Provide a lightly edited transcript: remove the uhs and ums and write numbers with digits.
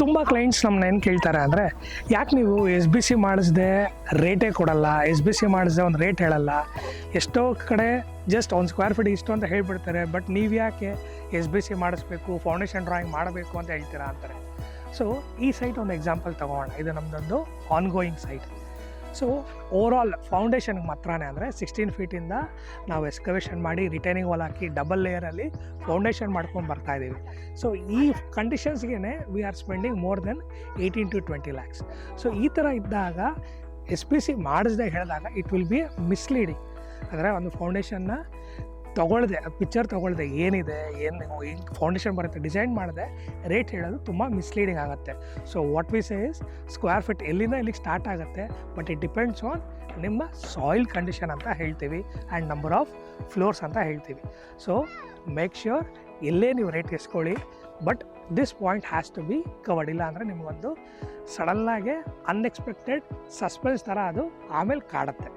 ತುಂಬ ಕ್ಲೈಂಟ್ಸ್ ನಮ್ಮನ್ನ ಏನು ಕೇಳ್ತಾರೆ ಅಂದರೆ, ಯಾಕೆ ನೀವು ಎಸ್ ಬಿ ಸಿ ಮಾಡಿಸ್ದೆ ರೇಟೇ ಕೊಡಲ್ಲ, ಎಸ್ ಬಿ ಸಿ ಮಾಡಿಸ್ದೆ ಒಂದು ರೇಟ್ ಹೇಳಲ್ಲ, ಎಷ್ಟೋ ಕಡೆ ಜಸ್ಟ್ ಒಂದು ಸ್ಕ್ವೇರ್ ಫೀಟ್ ಇಷ್ಟು ಅಂತ ಹೇಳಿಬಿಡ್ತಾರೆ, ಬಟ್ ನೀವು ಯಾಕೆ ಎಸ್ ಬಿ ಸಿ ಮಾಡಿಸ್ಬೇಕು, ಫೌಂಡೇಶನ್ ಡ್ರಾಯಿಂಗ್ ಮಾಡಬೇಕು ಅಂತ ಹೇಳ್ತೀರಾ ಅಂತಾರೆ. ಸೊ ಈ ಸೈಟ್ ಒಂದು ಎಕ್ಸಾಂಪಲ್ ತೊಗೋಣ. ಇದು ನಮ್ಮದೊಂದು ಆನ್ಗೋಯಿಂಗ್ ಸೈಟ್. ಸೊ ಓವರಾಲ್ ಫೌಂಡೇಶನ್ಗೆ ಮಾತ್ರನೇ ಅಂದರೆ 16 ಫೀಟಿಂದ ನಾವು ಎಕ್ಸ್ಕವೇಷನ್ ಮಾಡಿ ರಿಟೈನಿಂಗ್ ವಾಲ್ ಹಾಕಿ ಡಬಲ್ ಲೇಯರಲ್ಲಿ ಫೌಂಡೇಶನ್ ಮಾಡ್ಕೊಂಡು ಬರ್ತಾಯಿದ್ದೀವಿ. ಸೊ ಈ ಕಂಡೀಷನ್ಸ್ಗೆ we are spending more than 18 to 20 lakhs. So ಈ ಥರ ಇದ್ದಾಗ ಎಸ್ ಪಿ ಸಿ ಮಾಡಿಸ್ದೆ ಹೇಳಿದಾಗ ಇಟ್ ವಿಲ್ ಬಿ ಮಿಸ್ಲೀಡಿಂಗ್. ಅಂದರೆ ಒಂದು ಫೌಂಡೇಶನ್ನ ತೊಗೊಳ್ದೆ, ಪಿಕ್ಚರ್ ತೊಗೊಳ್ದೆ ಏನಿದೆ, ಏನು ಹಿಂಗೆ ಫೌಂಡೇಶನ್ ಬರುತ್ತೆ ಡಿಸೈನ್ ಮಾಡಿದೆ ರೇಟ್ ಹೇಳೋದು ತುಂಬ ಮಿಸ್ಲೀಡಿಂಗ್ ಆಗುತ್ತೆ. So what we say is square feet ಎಲ್ಲಿಂದ ಇಲ್ಲಿಗೆ ಸ್ಟಾರ್ಟ್ ಆಗುತ್ತೆ, ಬಟ್ ಇಟ್ ಡಿಪೆಂಡ್ಸ್ ಆನ್ ನಿಮ್ಮ ಸಾಯಿಲ್ ಕಂಡೀಷನ್ ಅಂತ ಹೇಳ್ತೀವಿ ಆ್ಯಂಡ್ ನಂಬರ್ ಆಫ್ ಫ್ಲೋರ್ಸ್ ಅಂತ ಹೇಳ್ತೀವಿ. ಸೊ ಮೇಕ್ ಶ್ಯೂರ್ ಎಲ್ಲೇ ನೀವು ರೇಟ್ ಇಸ್ಕೊಳ್ಳಿ, but this point has to be covered. ಇಲ್ಲ ಅಂದರೆ ನಿಮಗೊಂದು ಸಡನ್ನಾಗೆ ಅನ್ಎಕ್ಸ್ಪೆಕ್ಟೆಡ್ ಸಸ್ಪೆನ್ಸ್ ಥರ ಅದು ಆಮೇಲೆ ಕಾಡುತ್ತೆ.